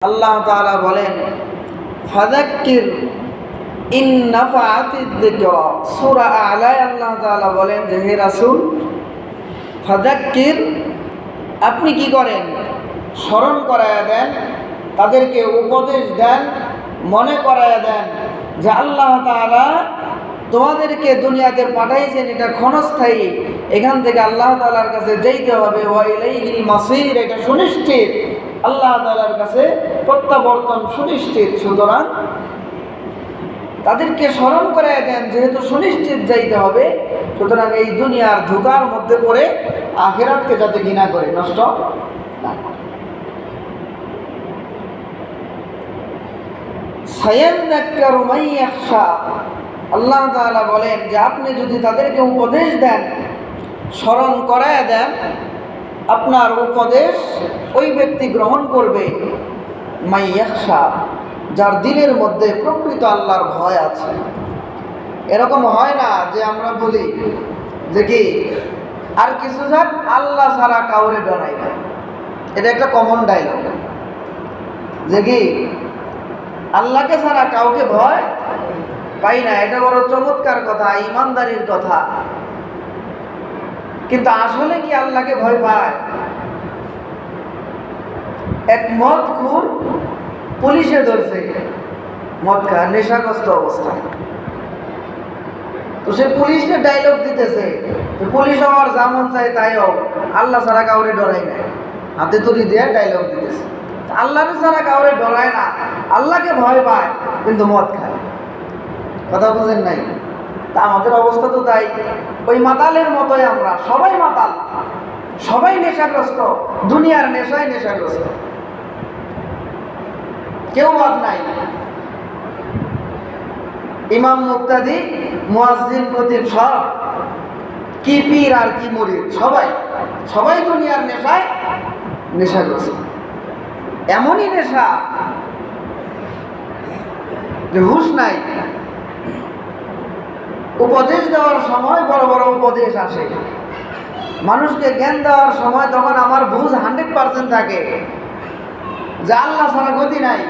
আল্লাহ তাআলা বলেন ফাযাক্কির ইন নাফাআতিয যিকরা। সূরা আ'লায় আল্লাহ তাআলা বলেন যে হে রাসূল ফাযাক্কির, আপনি কি করেন? স্মরণ করায়া দেন, তাদেরকে উপদেশ দেন, মনে করায়া দেন যে আল্লাহ তাআলা তোমাদেরকে দুনিয়াতে পাঠাইছেন, এটা ক্ষণস্থায়ী, এখান থেকে আল্লাহ তাআলার কাছে যেতে হবে। ওয়া ইলাইহিল মাসির, এটা সুনিশ্চিত, আল্লাহ তাআলার কাছে প্রত্যাবর্তন সুনিশ্চিত। সুতরাং তাদেরকে স্মরণ করায় দেন, যেহেতু সুনিশ্চিত যাইতে হবে, সুতরাং এই দুনিয়ার ধোঁকার মধ্যে পড়ে আখিরাতকে যাতে ঘৃণা করে নষ্ট না করে। সায়াযাক্কারু মান ইয়াখশা, আল্লাহ তাআলা বলেন যে আপনি যদি তাদেরকে উপদেশ দেন, স্মরণ করায় দেন, আপনার উপদেশ ওই ব্যক্তি গ্রহণ করবে মান ইয়াখশা, যার দিলের মধ্যে প্রকৃত আল্লাহর ভয় আছে। এরকম হয় না যে আমরা বলি যে কি আর কিছু যাক, আল্লাহ ছাড়া কাউরে ডরাই না। এটা একটা কমন ডায়লগ, যে কি আল্লাহকে ছাড়া কাউকে ভয় পাই না। এটা বড় চমৎকার কথা, ইমানদারির কথা। কিন্তু আসলে কি আল্লাহকে ভয় পায়? এক মদখোর পুলিশে ধরছে, মদ খায়, নেশাগ্রস্ত অবস্থায়। তো সে পুলিশকে ডায়লগ দিতেছে, পুলিশ আমার যেমন চাই তাই হোক, আল্লাহ ছাড়া কাউরে ডরাই না, হাতে তুলি দিয়ে ডায়লগ দিতেছে। আল্লাহকে ছাড়া কাউরে ডরায় না, আল্লাহকে ভয় পায়, কিন্তু মদ খায়। কথা বুঝেন নাই? তা আমাদের অবস্থা তো তাই, ওই মাতালের মতোই। আমরা সবাই মাতাল, সবাই নেশাগ্রস্ত, দুনিয়ার নেশায় নেশাগ্রস্ত, কেউ বাদ নাই। ইমাম, মুক্তাদি, মুয়াজ্জিন, খতিব, সব কি পীর আর কি মুরিদ, সবাই দুনিয়ার নেশায় নেশাগ্রস্ত। এমনই নেশা যে হুঁশ নাই। উপদেশ দেওয়ার সময় বড় বড় উপদেশ আসে, মানুষকে জ্ঞান দেওয়ার সময় তখন আমার বুঝ 100% থাকে যে আল্লাহ ছাড়া গতি নাই,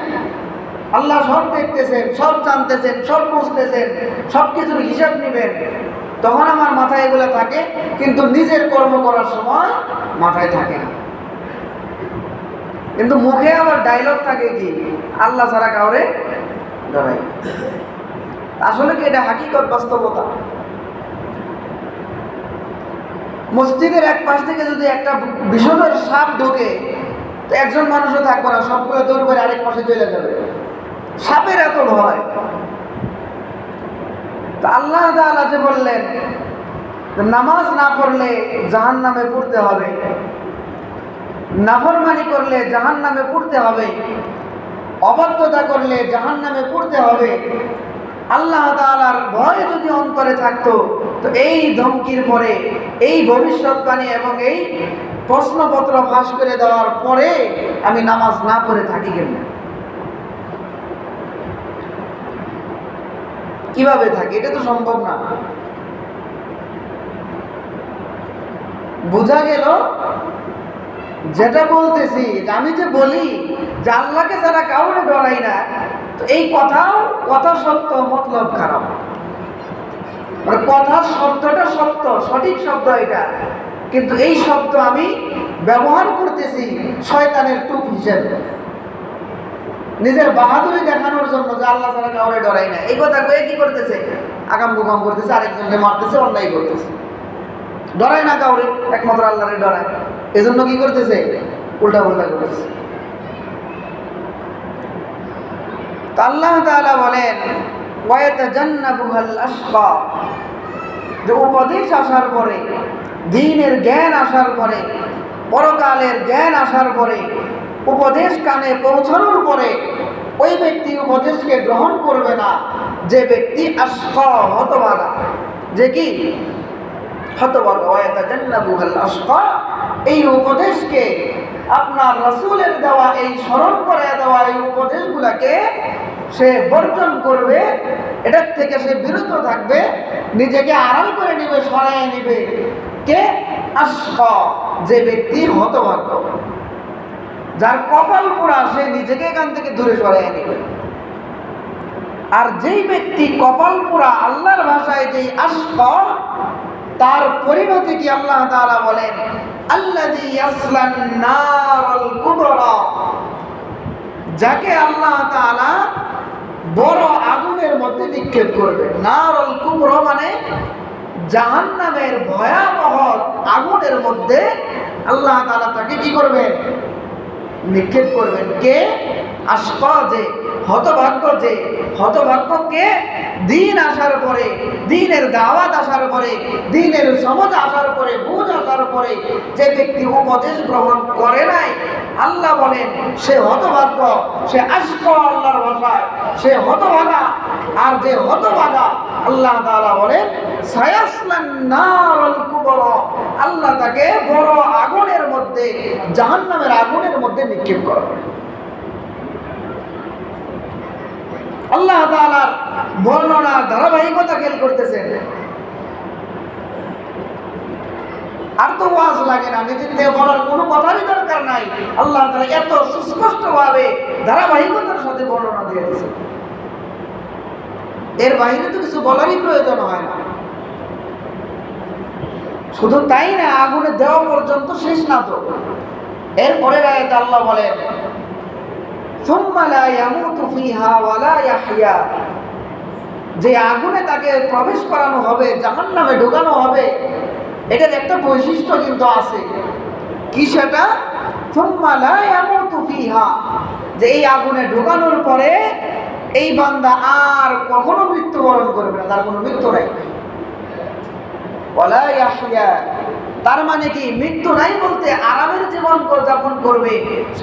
আল্লাহ সব দেখতেছেন, সব জানতেছেন, সব বুঝতেছেন, সব কিছুর হিসাব নেবেন। তখন আমার মাথায় এগুলো থাকে, কিন্তু নিজের কর্ম করার সময় মাথায় থাকে না। কিন্তু মুখে আবার ডায়লগ থাকে কি আল্লাহ ছাড়া কাউরে ডরাই। আসলে কি এটা হাকিকত, বাস্তবতা। মসজিদের এক পাশ থেকে যদি একটা বিষধর সাপ ঢোকে, তো একজন মানুষও থাকবে না, সবগুলো দৌড় করে আরেক পাশে চলে যাবে। সাপের এত ভয়। তো আল্লাহ তাআলা যে বললেন নামাজ না পড়লে জাহান্নামে পড়তে হবে, নাফরমানি করলে জাহান্নামে পড়তে হবে, অবাধ্যতা করলে জাহান্নামে পড়তে হবে, আল্লাহ তাআলার ভয় যদি অন্তরে থাকতো, তো এই ধমকির পরে, এই ভবিষ্যৎবাণী এবং এই প্রশ্নপত্র ফাঁস করে দেওয়ার পরে আমি নামাজ না পড়ে থাকি কেন? কিভাবে থাকি? এটা তো সম্ভব না। বোঝা গেল যেটা বলতেছি, আমি যে বলি যে আল্লাহকে ছাড়া কাউরে ডরাই না, তো এই কথা সত্য, মতলব খারাপ। মানে কথার শব্দটা সত্য, সঠিক শব্দ এটা, কিন্তু এই শব্দ আমি ব্যবহার করতেছি শয়তানের টুপ হিসেবে, নিজের বাহাদুরি দেখানোর জন্য যে আল্লাহ ছাড়া কাউরে ডরাই না। এই কথা কয়ে কি করতেছে? আগাম বুকাম করতেছে, আরেকজনকে মারতেছে, অন্যায় করতেছে। ডরায় না কাউরে, একমাত্র আল্লাহরে ডরায়। এজন্য কি করতেছে? উল্টা পাল্টা করতেছে। আল্লাহ তাআলা বলেন ওয়ায়াতাজান্নাবুহাল আশকা, যে উপদেশ আসার পরে, দ্বীনের জ্ঞান আসার পরে, পরকালের জ্ঞান আসার পরে, উপদেশ কানে পৌঁছানোর পরে ওই ব্যক্তি উপদেশকে গ্রহণ করবে না যে ব্যক্তি আশকা, হতভাগা। যে কি হতভাগা? ওয়ায়াতাজান্নাবুহাল আশকা, এই উপদেশকে, আপনার রাসূলের দেওয়া, এই স্মরণ করে দেওয়া এই উপদেশগুলোকে সে বর্জন করবে, এটার থেকে সে বিরত থাকবে, নিজেকে আড়াল করে নেবে, সরাই নেবে। কে? আশকা, যে ব্যক্তি হতভাগ্য, যার কপাল পোড়া সে নিজেকে এখান থেকে দূরে সরিয়ে নেবে। আর যেই ব্যক্তি কপাল পোড়া, আল্লাহর ভাষায় যেই আশকা, তার পরিণতি কি আল্লাহ তাআলা বলেন, আল্লাযী ইয়াসলান নারাল কুবরা, যাকে আল্লাহ তাআলা বড় আগুনের মধ্যে নিক্ষেপ করবে। নারুল কুবরা মানে জাহান্নামের ভয়াবহ আগুনের মধ্যে আল্লাহ তাআলা তাকে কি করবেন? নিক্ষেপ করবেন। কে? আশকা, যে হতভাগ্য। যে হতভাগ্য কে? দিন আসার পরে, দিনের দাওয়াত আসার পরে, দিনের সমাজ আসার পরে, বুঝ আসার পরে যে ব্যক্তি উপদেশ গ্রহণ করে নাই, আল্লাহ বলেন সে হতভাগ্য, সে আশকা আল্লাহর ভাষায়, সে হতভাগা। আর যে হতভাগা, আল্লাহ তাআলা বলেন সায়াসলান নারুল কুবরা, আল্লাহ তাকে বড় আগুনের মধ্যে, জাহান্নামের আগুনের মধ্যে নিক্ষেপ করবে। আল্লাহ তাআলার বর্ণনা ধারাবাহিকতা খেয়াল করতেছেন। আর তো ওয়াজ লাগে না, নিজের থেকে বলার কোনো কথারই দরকার নাই। আল্লাহ তাআলা এত সুস্পষ্টভাবে ধারাবাহিকতার সাথে বর্ণনা দিয়ে দিয়েছেন, এর বাইরে তো কিছু বলারই প্রয়োজন হয় না। শুধু তাই না, আগুনে দেওয়া পর্যন্ত শেষ না তো, এরপরে আয়াতে আল্লাহ বলেন সুম্মা লা ইয়ামুতু ফিহা ওয়া লা ইয়াহইয়া, যে আগুনে তাকে প্রবেশ করানো হবে, জাহান্নামে ঢোকানো হবে, এটার একটা বৈশিষ্ট্য কিন্তু আছে। কি সেটা? সুম্মা লা ইয়ামুতু ফিহা, যে এই আগুনে ঢোকানোর পরে এই বান্দা আর কখনো মৃত্যুবরণ করবে না, তার কোনো মৃত্যু নাই। ওয়া লা ইয়াহইয়া, তার মানে কি মৃত্যু নাই বলতে আরামের জীবন যাপন করবে,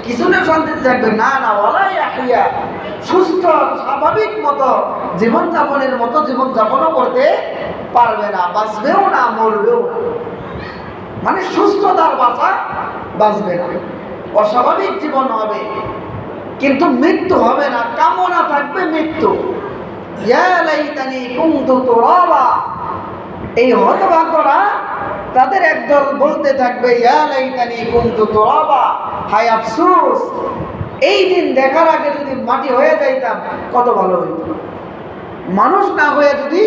কিছুটা শান্তিতে থাকবে না, না। ওয়ালা ইয়াহইয়া, সুস্থ স্বাভাবিক মতো জীবনযাপনের মতো জীবনযাপনও করতে পারবে না, বাঁচবেও না, মরবেও না। মানে সুস্থতার বাঁচা বাঁচবে না, অস্বাভাবিক জীবন হবে, কিন্তু মৃত্যু হবে না। কামনা থাকবে মৃত্যু। ইয়া লাইতানি কুনতু তুরাবা, এই হতভাগ্যরা তাদের একদল বলতে থাকবে ইয়া লাইতানি কুনতু তুরাবা, হায় আফসোস, এই দিন দেখার আগে যদি মাটি হয়ে যাইতাম কত ভালো হইত। মানুষ না হয়ে যদি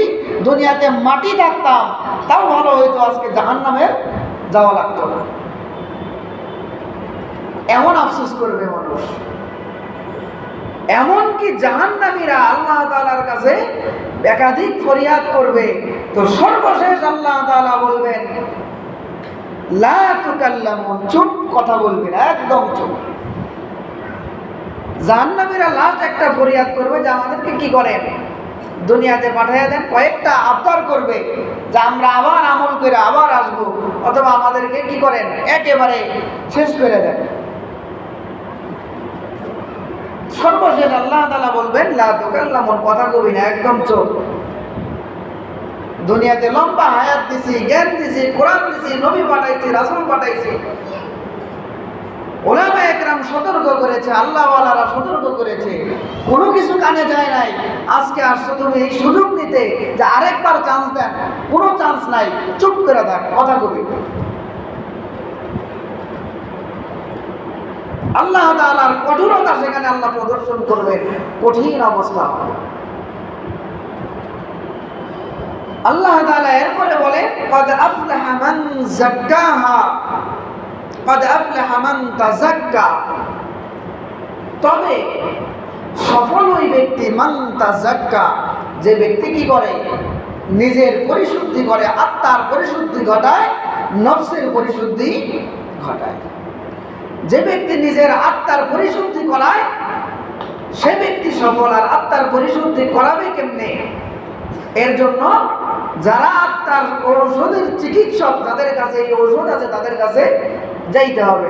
দুনিয়াতে মাটি থাকতাম তাও ভালো হইতো, আজকে জাহান্নামের যাওয়া লাগতো না। এমন আফসোস করবে মানুষ। এমনকি জাহান্নামীরা আল্লাহ তাআলার কাছে একাধিক ফরিয়াদ করবে, তো সর্বশেষ আল্লাহ তাআলা বলবেন লা তুকাল্লামুন, চুপ, কথা বলবে না, একদম চুপ। জাহান্নামীরা লাস্ট একটা ফরিয়াদ করবে যে আমাদেরকে কি করেন, দুনিয়াতে পাঠিয়ে দেন। কয়েকটা আবদার করবে যে আমরা আবার আমল করে আবার আসবো, অথবা আমাদেরকে কি করেন একেবারে শেষ করে দেন। সর্বশেষ আল্লাহ তাআলা বলবেন লা তুকাল্লামুন, কথা কবি না, একদম চুপ। দুনিয়াতে লম্বা হায়াত দিছি, জ্ঞান দিছি, কোরআন দিছি, নবী পাঠাইছি, রাসূল পাঠাইছি, উলামা একরাম সতর্ক করেছে, আল্লাহওয়ালারা সতর্ক করেছে, কোনো কিছু কানে যায় নাই। আজকে আসছো তুমি এই সুযোগ নিতে যে আরেকবার চান্স দেন, কোনো চান্স নাই, চুপ করে থাক, কথা কবি। আল্লাহ তাআলার কঠোরতা সেখানে আল্লাহ প্রদর্শন করবেন, কঠিন অবস্থা। আল্লাহ তাআলা এরপরে বলে ক্বাদ আফলাহা মান যাক্কাহা ক্বাদ আফলাহা মান তাযাক্কা, তবে সফল ওই ব্যক্তি মান তাযাক্কা, যে ব্যক্তি কি করে, নিজের পরিশুদ্ধি করে, আত্মার পরিশুদ্ধি ঘটায়, নফসের পরিশুদ্ধি ঘটায়। যে ব্যক্তি নিজের আত্মার পরিশুদ্ধি করায় সে ব্যক্তি সফল। আর আত্মার পরিশুদ্ধি করাবে কেমনে? এর জন্য যারা আত্মার ঔষধের চিকিৎসক, যাদের কাছে এই ঔষধ আছে, তাদের কাছে যাইতে হবে,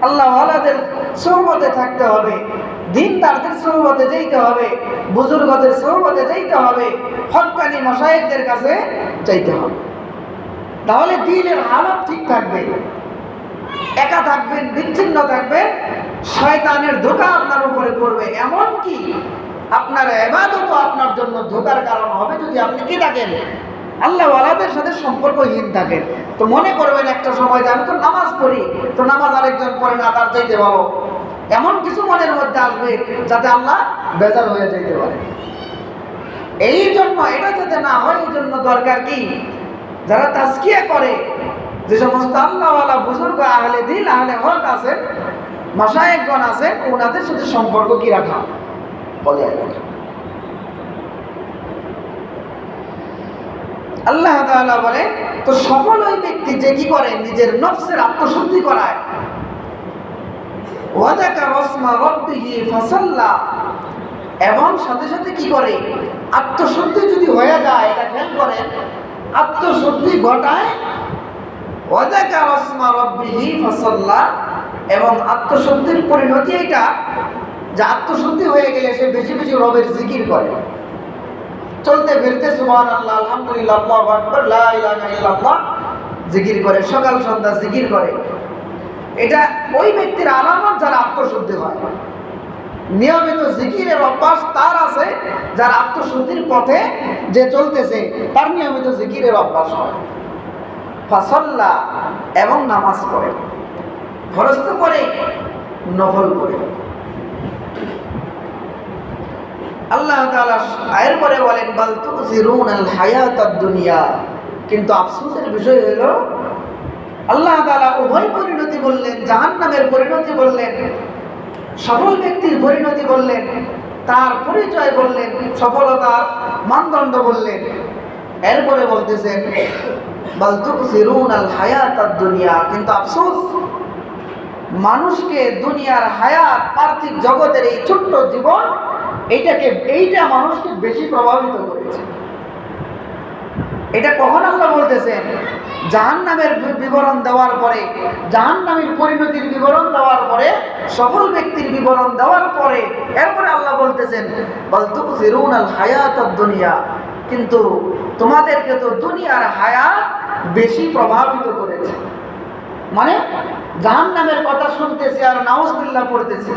আল্লাহওয়ালাদের সোহবতে থাকতে হবে, দিনদারদের সোহবতে যাইতে হবে, বুজুর্গদের সোহবতে যাইতে হবে, হক্কানি মাশায়েখদের কাছে যাইতে হবে। তাহলে দিনের হালত ঠিক থাকবে। একা থাকবেন, বিচ্ছিন্ন থাকবেন, শয়তানের ধোঁকা আপনার উপরে পড়বে। এমনকি আপনার ইবাদতও আপনার জন্য ধোঁকার কারণ হবে যদি আপনি কি থাকেন, আল্লাহওয়ালাদের সাথে সম্পর্কহীন থাকেন। তো মনে করবেন একটা সময় যে আমি তো নামাজ পড়ি, তো নামাজ আরেকজন পড়ে না, তার চাইতে ভালো, এমন কিছু মনের মধ্যে আসবে যাতে আল্লাহ বেজার হয়ে যাইতে পারে। এই জন্য এটা যাতে না হয়, এই জন্য দরকার কি, যারা তাজকিয়া করে, যে সমস্ত আল্লাহওয়ালা বুজুর্গ আহলে দিল আহলে হক আছেন, মাশায়েখগণ আছেন, ওনাদের সাথে সম্পর্ক কি রাখা, বজায় রাখা। আল্লাহ তাআলা বলেন, তো সফল ওই ব্যক্তি যে কি করে, নিজের নফসের আত্মশুদ্ধি করায়, ওয়া যাকারা ইসমা রাব্বিহি ফাসাল্লা, এবং সাথে সাথে কি করে, আত্মশুদ্ধি যদি হয়ে যায়, এটা খেয়াল করেন, আত্মশুদ্ধি ঘটায়, ওয়া যাকারা ইসমা রাব্বিহি ফাসাল্লা, এবং আত্মশুদ্ধির পরিণতি এটা যে আত্মশুদ্ধি হয়ে গেলে সে বেশি বেশি রবের জিকির করে, চলতে ফিরতে সুবহানাল্লাহ, আলহামদুলিল্লাহ, আল্লাহু আকবার, লা ইলাহা ইল্লাল্লাহ জিকির করে, সকাল সন্ধ্যা জিকির করে। এটা ওই ব্যক্তির আলামত যার আত্মশুদ্ধি হয়। নিয়মিত জিকিরের অভ্যাস তার আছে যার আত্মশুদ্ধির পথে যে চলতেছে, তার নিয়মিত জিকিরের অভ্যাস হয়। ফাসাল্লা, এবং নামাজ পড়ে, ফরজ তো পড়ে, নফল পড়ে। আল্লাহ তাআলা আয়ের পরে বলেন, বাল তুযিরুনাল হায়াতাদ দুনিয়া, কিন্তু আফসোসের বিষয় হলো আল্লাহ তাআলা উভয় পরিণতি বললেন, জাহান্নামের পরিণতি বললেন, সফল ব্যক্তির পরিণতি বললেন, তার পরিচয় বললেন, সফলতার মানদণ্ড বললেন। এরপরে বলতেছেন বাল তুযিরুনাল হায়াতাদ দুনিয়া, কিন্তু আফসোস, মানুষকে দুনিয়ার হায়াত, পার্থিব জগতের এই ছোট্ট জীবন, এইটা মানুষকে বেশি প্রভাবিত করেছে। এটা কখন আল্লাহ বলতেছেন? জাহান্নামের বিবরণ দেওয়ার পরে, জাহান্নামের পরিণতির বিবরণ দেওয়ার পরে, সফল ব্যক্তির বিবরণ দেওয়ার পরে, এরপরে আল্লাহ বলতেছেন বাল তুযিরুনাল হায়াতাদ দুনিয়া, কিন্তু তোমাদেরকে তো দুনিয়ার হায়াত বেশি প্রভাবিত করেছে। মানে জাহান্নামের কথা শুনতেছি আর নাউজুবিল্লাহ পড়তেছি,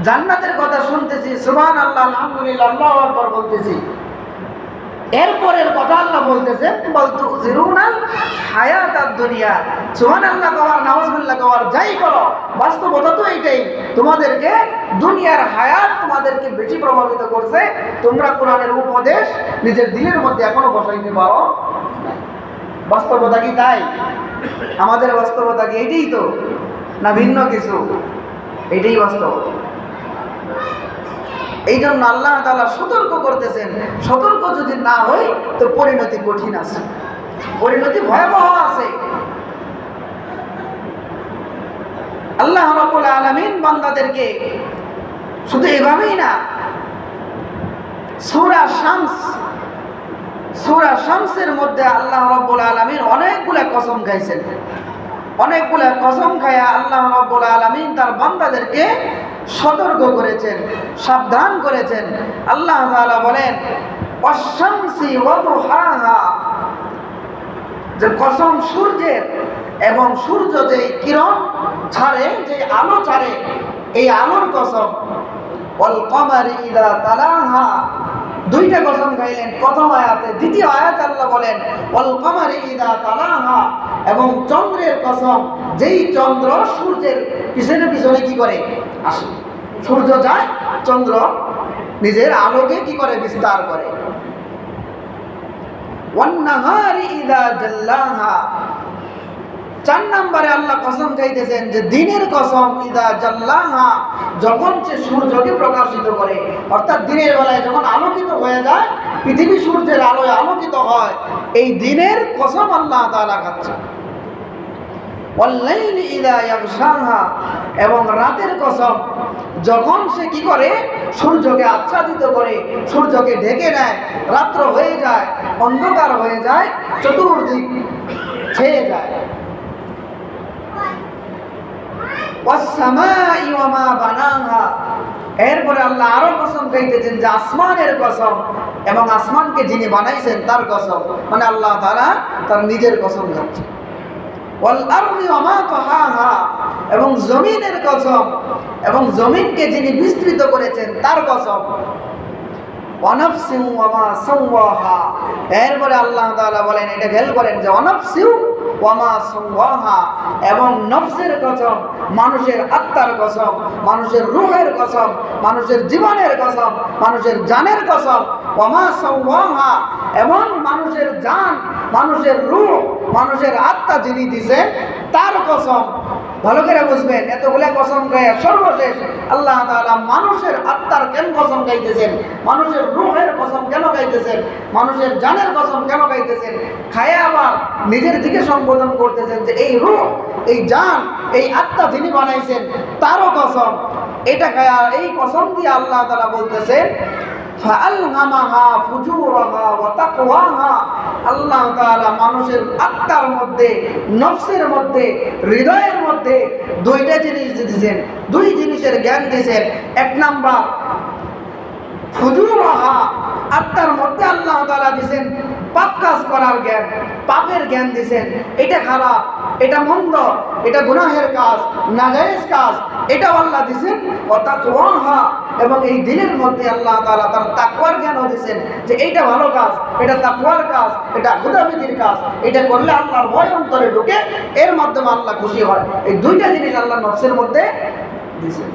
জান্নাতের কথা শুনতেছি, সুবহানাল্লাহ, আলহামদুলিল্লাহ, আল্লাহু আকবার বলতেছি, এরপরের কথা আল্লাহ বলতেছেন বাল তুযিরুনাল হায়াতাদ দুনিয়া। সুবহানাল্লাহ কওয়ার, নাউজুবিল্লাহ কওয়ার, যাই করো, বাস্তবতা তো এইটাই, তোমাদেরকে দুনিয়ার হায়াত তোমাদেরকে বেশি প্রভাবিত করছে। তোমরা কোরআনের উপদেশ নিজের দিলের মধ্যে এখনো বসাইতে পারো। বাস্তবতা কি তাই? আমাদের বাস্তবতা কি এটাই তো, না ভিন্ন কিছু? এটাই বাস্তবতা। এই জন্য আল্লাহ তাআলা সতর্ক করতেছেন, সতর্ক যদি না হই তো পরিণতি কঠিন আছে, পরিণতি ভয়াবহ আছে। আল্লাহ রাব্বুল আলামিন বান্দাদেরকে শুধু এভাবেই না, সূরা শামসের মধ্যে আল্লাহ রাব্বুল আলামিন অনেকগুলা কসম খাইছেন। অনেকগুলা কসম খায়া আল্লাহ রাব্বুল আলামিন তার বান্দাদেরকে সতর্ক করেছেন, সাবধান করেছেন। আল্লাহ তাআলা বলেন ওয়াশ-শামসি ওয়া দুহাহা, যে কসম সূর্যের, এবং সূর্য যে কিরণ ছাড়ে, যে আলো ছাড়ে, এই আলোর কসম। ওয়াল কমারি ইযা তালাহা, দুইটা কসম খাইলেন প্রথম আয়াতে। দ্বিতীয় আয়াত আল্লাহ বলেন ওয়াল কমারি ইযা তালাহা, এবং চন্দ্রের কসম, যেই চন্দ্র সূর্যের পিছনে পিছনে কি করে আসে, সূর্য যায়, চন্দ্র নিজের আলোকে কি করে, বিস্তার করে। ওয়ান নাহারি ইযা জাল্লাহা, 4 নম্বরে আল্লাহ কসম খাইতেছেন যে দিনের কসম, ইযা জাল্লাহা, যখন সে সূর্যকে প্রকাশিত করে, অর্থাৎ দিনের বেলায় যখন আলোকিত হয়ে যায়, পৃথিবী সূর্যের আলোয় আলোকিত হয়, এই দিনের কসম আল্লাহ তাআলা খাচ্ছেন। ওয়াল লাইলি ইযা ইয়াগশাহা, এবং রাতের কসম, যখন সে কি করে, সূর্যকে আচ্ছাদিত করে, সূর্যকে ঢেকে নেয়, রাত্র হয়ে যায়, অন্ধকার হয়ে যায়, চতুর্দিক ছেয়ে যায়। ওয়াস-সামাই ওয়া মা বানাহা, এরপরে আল্লাহ আরো কসম খাইতেছেন যে আসমানের কসম, এবং আসমানকে যিনি বানাইছেন তার কসম, মানে আল্লাহ তাআলা তার নিজের কসম খাচ্ছেন। ওয়াল আরদি ওয়া মা তাহাহা, এবং জমিনের কসম, এবং জমিনকে যিনি বিস্তৃত করেছেন তার কসম। ওয়া নাফসিন ওয়া মা সাওয়াহা। এরপরে আল্লাহ তাআলা বলেন, এটা খেয়াল করেন যে ওয়া নাফসিন ওয়া মা সাওয়াহা, এবং নফসের কসম, মানুষের আত্মার কসম, মানুষের রূহের কসম, মানুষের জীবনের কসম, মানুষের জানের কসম। ওয়া মা সাওয়াহা, এবং মানুষের জান, মানুষের রূহ, মানুষের আত্মা যিনি দিয়েছেন তার কসম। ভালো করে বুঝবেন, এতগুলা কসম গায়ে সর্বশেষ আল্লাহ তাআলা মানুষের আত্মার কেন কসম গাইতেছেন, মানুষের রূহের কসম কেন গাইতেছেন, মানুষের জানের কসম কেন গাইতেছেন, খায় আবার নিজের দিকে সম্বোধন করতেছেন যে এই রূহ, এই জান, এই আত্মা যিনি বানাইছেন তারও কসম। এটা খায়, এই কসম দিয়ে আল্লাহ তাআলা বলতেছেন ফাআলহামাহা ফুজুরাহা ওয়া তাকওয়াহা। আল্লাহ তাআলা মানুষের আত্মার মধ্যে, নফসের মধ্যে, হৃদয়ের মধ্যে দুইটা জিনিস দিয়েছেন, দুই জিনিসের জ্ঞান দিয়েছেন। এক নাম্বার ফুজুরাহা, আত্মার মধ্যে আল্লাহ তাআলা দিয়েছেন পাপ কাজ করার জ্ঞান, পাপের জ্ঞান দিয়েছেন। এটা খারাপ, এটা মন্দ, এটা গুনাহের কাজ, নাজায়েজ কাজ, এটাও আল্লাহ দিয়েছেন। ওয়া তাকওয়াহা, এবং এই দিলের মধ্যে আল্লাহ তাআলা তার তাকওয়ার জ্ঞানও দিয়েছেন যে এইটা ভালো কাজ, এটা তাকওয়ার কাজ, এটা খুদাবিদির কাজ, এটা করলে আল্লাহর ভয় অন্তরে ঢুকে, এর মাধ্যমে আল্লাহ খুশি হয়। এই দুইটা জিনিস আল্লাহ নফসের মধ্যে দিয়েছেন।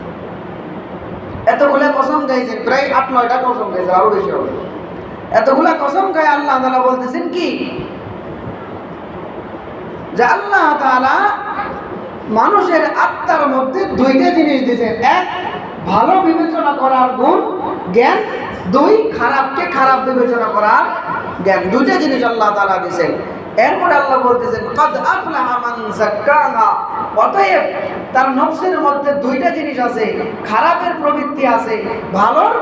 এতগুলা কসম গাইছেন, প্রায় 8-9টা কসম গাইছেন, আরো বেশি হবে। এতগুলা কসম গায়ে আল্লাহ তাআলা বলতেছেন কি, যে আল্লাহ তাআলা মানুষের আত্মার মধ্যে দুইটা জিনিস দিয়েছেন। এক, ভালো বিবেচনা করার গুণ, জ্ঞান। দুই, খারাপকে খারাপ বিবেচনা করার জ্ঞান। দুইটা জিনিস আল্লাহ তাআলা দিয়েছেন। এরপরে আল্লাহ বলতেছেন কদ আফলাহা মান যাক্কাহা, অতএব তার নফসের মধ্যে দুইটা জিনিস আছে, খারাপের প্রবৃত্তি আছে, ভালোর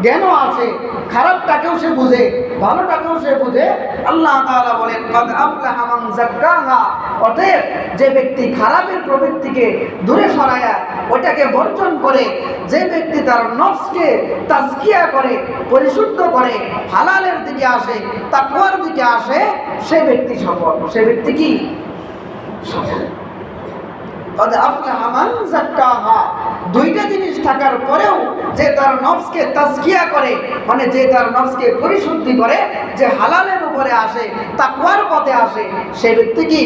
জ্ঞানও আছে। খারাপটাকেও সে বুঝে, ভালোটাকেও সে বুঝে। আল্লাহ তাআলা বলেন কদ আফলাহা মান যাক্কাহা, অতএব যে ব্যক্তি খারাপের প্রবৃত্তিকে দূরে সরায়া ওটাকে বর্জন করে, যে ব্যক্তি তার নফসকে তাজকিয়া করে, পরিশুদ্ধ করে, হালালের দিকে আসে, তাকওয়ার দিকে আসে, সে ব্যক্তি সফল। সে ব্যক্তি কি সফল। কদ আফলাহা মান যাক্কাহা, দুইটা জিনিস থাকার পরেও যে তার নফসকে তাজকিয়া করে, মানে যে তার নফসকে পরিশুদ্ধি করে, যে হালালের উপরে আসে, তাকওয়ার পথে আসে, সে ব্যক্তি কি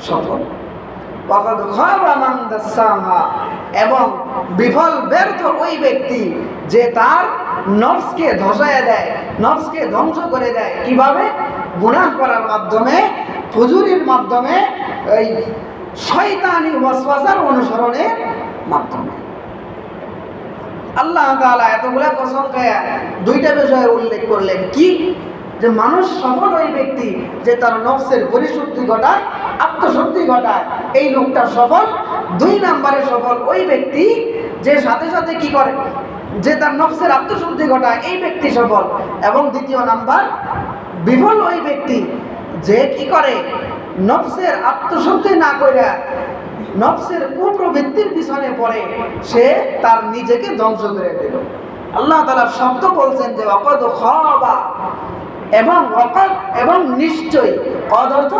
সফল। ওয়াকাদ খাবা মান দাসাহা, এবং বিফল ব্যর্থ ওই ব্যক্তি যে তার নফসকে ধসায় দেয়, নফসকে ধ্বংস করে দেয়। কিভাবে? গুনাহ করার মাধ্যমে, ফুজুরির মাধ্যমে, এই শয়তানি ওয়াসওয়াসার অনুসরণের মাধ্যমে। আল্লাহ তাআলা এতগুলা কসম খায়া দুইটা বিষয় উল্লেখ করলেন। কি? যে মানুষ সফল ওই ব্যক্তি যে তার নফসের পরিশুদ্ধি ঘটায়, আত্মশুদ্ধি ঘটায়, এই লোকটা সফল। দুই নম্বরে সফল ওই ব্যক্তি যে সাথে সাথে কি করে, যে তার নফসের আত্মশুদ্ধি ঘটায়, এই ব্যক্তি সফল। এবং দ্বিতীয় নাম্বার বিফল ওই ব্যক্তি যে কি করে, নফসের আত্মশুদ্ধি না করে নফসের কুপ্রবৃত্তির পিছনে পড়ে, সে তার নিজেকে ধ্বংস করে দিল। আল্লাহ তাআলা শব্দ বলছেন যে ওয়াকাদ খাবা, এবং ওয়াকাদ এবং নিশ্চয়, কদ অর্থ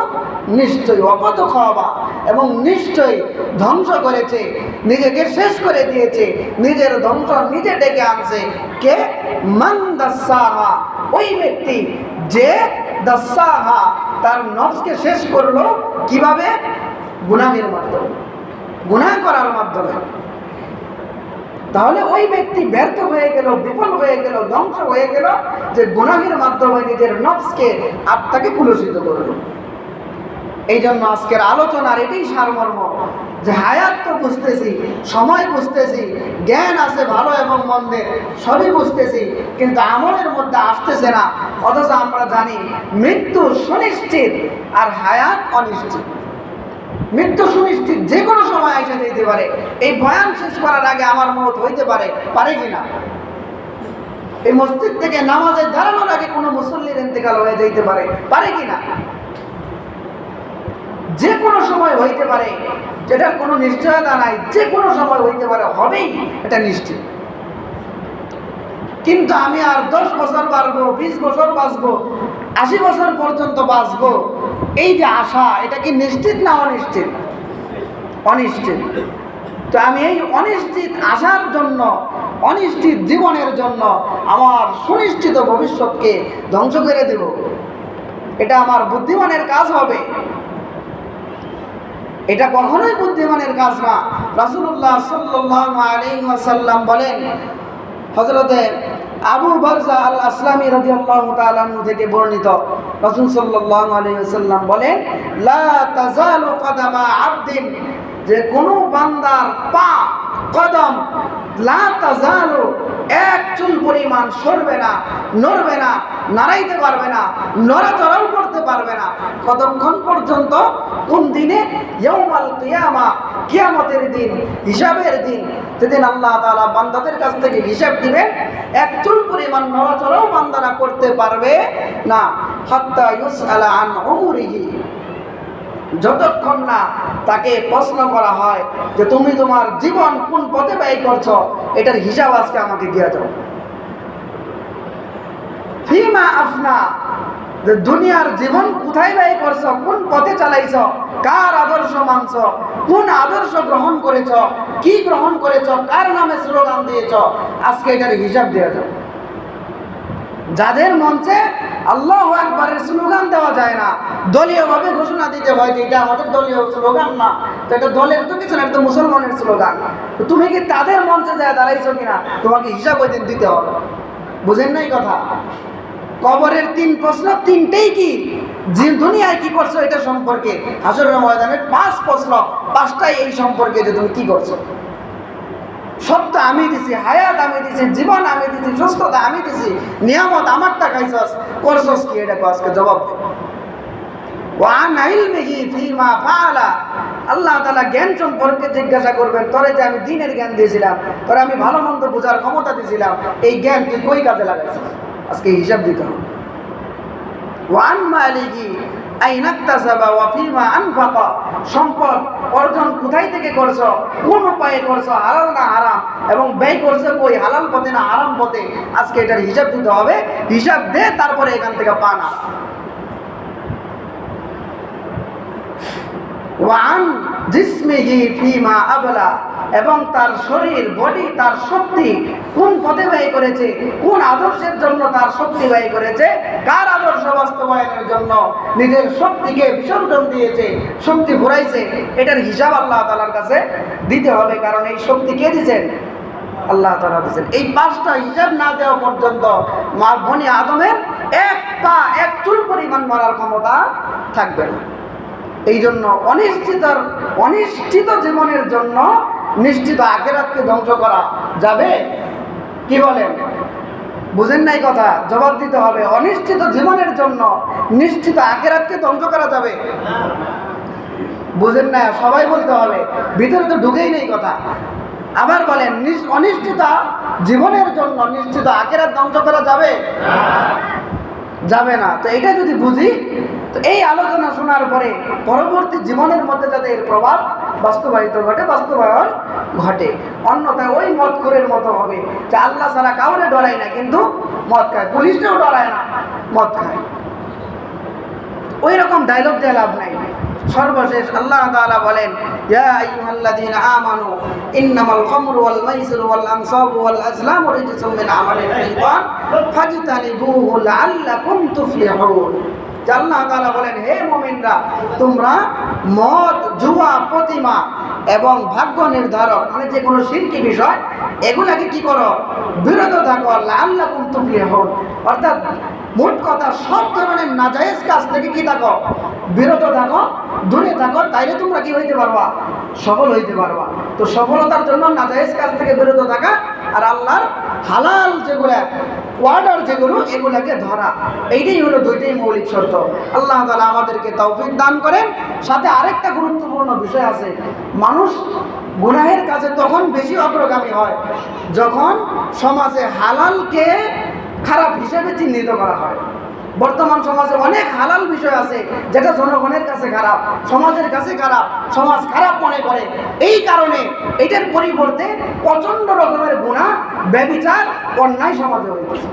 নিশ্চয়, ওয়াকাদ খাবা এবং নিশ্চয় ধ্বংস করেছে, নিজেকে শেষ করে দিয়েছে, নিজের ধ্বংস নিজে ডেকে আনছে। কে? মান দাসাহা, ওই ব্যক্তি যে দাসাহা, তার নফসকে শেষ করলো। কিভাবে? গুনাহের মাধ্যমে, গুনাহ করার মাধ্যমে। তাহলে ওই ব্যক্তি ব্যর্থ হয়ে গেল, বিফল হয়ে গেল, ধ্বংস হয়ে গেল, যে গুনাহের মাধ্যমে নিজের নফসকে, আত্মাকে কুলুষিত করল। এই জন্য আজকের আলোচনার এটাই সারমর্ম, যে হায়াত তো বুঝতেছি, সময় বুঝতেছি, জ্ঞান আছে ভালো এবং মন্দের, সবই বুঝতেছি, কিন্তু আমলের মধ্যে আসতেছে না। অথচ আমরা জানি মৃত্যু সুনিশ্চিত আর হায়াত অনিশ্চিত। মৃত্যু সুনিশ্চিত, যে কোনো সময় এসে যেতে পারে। এই বয়ান শেষ করার আগে আমার মওত হইতে পারে, পারে কিনা? এই মসজিদ থেকে নামাজে দাঁড়ানোর আগে কোনো মুসল্লির ইন্তেকাল হয়ে যেতে পারে, পারে কিনা? যে কোনো সময় হইতে পারে, যেটার কোনো নিশ্চয়তা নাই, যে কোনো সময় হইতে পারে, হবেই, এটা নিশ্চিত। কিন্তু আমি আর 10 বছর বাঁচবো, 20 বছর বাঁচবো, 80 বছর পর্যন্ত বাঁচবো, এই যে আশা, এটা কি নিশ্চিত না অনিশ্চিত? অনিশ্চিত। তো আমি এই অনিশ্চিত আশার জন্য অনিশ্চিত জীবনের জন্য আমার সুনিশ্চিত ভবিষ্যৎকে ধ্বংস করে দেব। এটা আমার বুদ্ধিমানের কাজ হবে? এটা কখনোই বুদ্ধিমানের কাজ না। রাসূলুল্লাহ সাল্লাল্লাহু আলাইহি ওয়াসাল্লাম বলেন, হযরতে আবু বারজা আল আসলামী রাদিয়াল্লাহু তাআলা আনহু থেকে বর্ণিত, রাসূল সাল্লাল্লাহু আলাইহি ওয়াসাল্লাম বলেন, লা তাজালু কদামা আবদিন, যে কোনো বান্দার পা, কদম, লা তাজালু, এক চুল পরিমাণ সরবে না, নড়বে না, নাড়াইতে পারবে না, নড়াচড়াও করতে পারবে না, কতক্ষণ পর্যন্ত? কোন দিনে? ইয়াউমাল কিয়ামা, কিয়ামতের দিন, হিসাবের দিন, যেদিন আল্লাহ তাআলা বান্দাদের কাছ থেকে হিসাব দিবেন। এক চুল পরিমাণ নড়াচড়াও বান্দারা করতে পারবে না। হাত্তা ইউসআলা আন উমরিহি, যতক্ষণ না তাকে প্রশ্ন করা হয় যে তুমি তোমার জীবন কোন পথে ব্যয় করছো, এটার হিসাব আজকে আমাকে দিয়ে যাও। ফিমা আফনা, যে দুনিয়ার জীবন কোথায় ব্যয় করছো, কোন পথে চালাইছ, কার আদর্শ মানছ, কোন আদর্শ গ্রহণ করেছ, কি গ্রহণ করেছ, কার নামে স্লোগান দিয়েছ, আজকে এটার হিসাব দিয়ে যাও। যাদের মঞ্চে আল্লাহু আকবারের স্লোগান দেওয়া যায় না, দলীয়ভাবে ঘোষণা দিতে হয় যে এটা আমাদের দলীয় স্লোগান না, তো এটা দলের তো কিছু না, এটা তো মুসলমানের স্লোগান। তো তুমি কি তাদের মঞ্চে যায় দাঁড়াইছো কিনা, তোমাকে হিসাব ওই দিন দিতে হবে। বুঝেন নাই কথা? কবরের 3 প্রশ্ন, 3টেই কি যে দুনিয়ায় কি করছো এটা সম্পর্কে। হাসরের ময়দানের 5 প্রশ্ন, 5টাই এই সম্পর্কে যে তুমি কি করছো। সত্য আমি দিছি, হায়াত আমি দিছি, জীবন আমি দিছি, সুস্থতা আমি দিছি, নিয়ামত আমারটা খাইছস, করছস কি, এটা আজকে জবাব দে। ওয়ান ইলমিহি ফিমা ফাআলা, আল্লাহ তাআলা জ্ঞান সম্পর্কে জিজ্ঞাসা করবেন, তোরে যে আমি দ্বীনের জ্ঞান দিয়েছিলাম, তোরে আমি ভালো মন্দ বোঝার ক্ষমতা দিয়েছিলাম, এই জ্ঞান তুই কই কাজে লাগাইছিস, আজকে হিসাব দিতে হবে। ওয়ান মালিহি আইনা ইকতাসাবা ওয়া ফিমা আনফাকা, সম্পদ অর্জন কোথায় থেকে করছো, কোন উপায়ে করছো, হালাল না হারাম, এবং ব্যয় করছো কই, হালাল পথে না হারাম পথে, আজকে এটার হিসাব দিতে হবে। হিসাব দে, তারপরে এখান থেকে পানা। ওয়ান জিসমিহি ফিমা আবলা, এবং তার শরীর, বডি, তার শক্তি কোন পথে ব্যয় করেছে, কোন আদর্শের জন্য তার শক্তি ব্যয় করেছে, কার আদর্শ বাস্তবায়নের জন্য নিজের শক্তিকে বিসর্জন দিয়েছে, শক্তি ঘুরাইছে, এটার হিসাব আল্লাহ তাআলার কাছে দিতে হবে। কারণ এই শক্তি কে দিয়েছেন? আল্লাহ তাআলা দিয়েছেন। এই 5টা হিসাব না দেওয়া পর্যন্ত বনি আদমের এক পা, এক চুল পরিমাণ মারার ক্ষমতা থাকবে না। এই জন্য অনিশ্চিত জীবনের জন্য নিশ্চিত আখিরাতকে ধ্বংস করা যাবে? কি বলেন? বুঝেন নাই কথা? জবাব দিতে হবে। অনিশ্চিত জীবনের জন্য নিশ্চিত আখিরাতকে ধ্বংস করা যাবে? বুঝেন না? সবাই বলতে হবে, ভিতরে তো ঢুকেই নেই কথা। আবার বলেন, অনিশ্চিত জীবনের জন্য নিশ্চিত আখিরাত ধ্বংস করা যাবে? যাবে না। তো এটা যদি বুঝি, তো এই আলোচনা শোনার পরে পরবর্তী জীবনের মধ্যে যাতে এর প্রভাব বাস্তবায়ন ঘটে। অন্যথায় ওই মদখোরের মতো হবে যে আল্লাহ ছাড়া কাউরে ডরায় না, কিন্তু মদ খায়, পুলিশকেও ডরায় না, মদ খায়। ওই রকম ডায়লগ দিয়ে লাভ নাই। সর্বশেষ আল্লাহ তাআলা বলেন, ইয়া আইয়ুহাল্লাযীনা আমানু ইন্নামাল খামরু ওয়াল মাইসিরু ওয়াল আনসাবু ওয়াল আজলামু রিজসুম মিন আমালিশ শাইতান ফাজতানিবুহু লাআল্লাকুম তুফলিহুন। আল্লাহ তাআলা বলেন, হে মুমিনরা, তোমরা মদ, জুয়া, প্রতিমা এবং ভাগ্য নির্ধারক, মানে যে কোনো শিরকি বিষয়, এগুলাকে কি করো? বিরত থাকো। লাআল্লাকুম তুফলিহুন, অর্থাৎ মোট কথা সব ধরনের নাজায়েজ কাজ থেকে কি থাকো? বিরত থাকো, দূরে থাকো। তাইলে তোমরা কি হইতে পারবা? সফল হইতে পারবা। তো সফলতার জন্য নাজায়েজ কাজ থেকে বিরত থাকা আর আল্লাহর হালাল যেগুলা ওয়ার্ডার যেগুলো, এগুলাকে ধরা, এইটাই হলো 2টাই মৌলিক শর্ত। আল্লাহ তাআলা আমাদেরকে তৌফিক দান করেন। সাথে আরেকটা গুরুত্বপূর্ণ বিষয় আছে, মানুষ গুনাহের কাছে তখন বেশি অগ্রগামী হয় যখন সমাজে হালালকে খারাপ হিসেবে চিহ্নিত করা হয়। বর্তমান সমাজে অনেক হালাল বিষয় আছে যেটা জনগণের কাছে খারাপ, সমাজের কাছে খারাপ, সমাজ খারাপ মনে করে। এই কারণে এটার পরিবর্তে প্রচণ্ড রকমের গুনাহ, ব্যভিচার, অন্যায় সমাজে হইতেছে।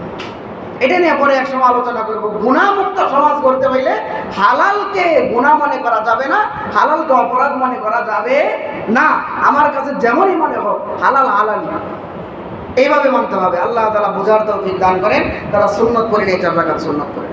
এটা নিয়ে পরে একসময় আলোচনা করব। গুনাহমুক্ত সমাজ করতে হইলে হালালকে গুনাহ মনে করা যাবে না, হালালকে অপরাধ মনে করা যাবে না। আমার কাছে যেমনই মনে হোক, হালাল হালালই। এইভাবে মানতে হবে। আল্লাহ তাআলা বোঝার তৌফিক দান করেন। তারা সুন্নত পড়ে নিয়ে 4 রাকাত সুন্নত পড়ে।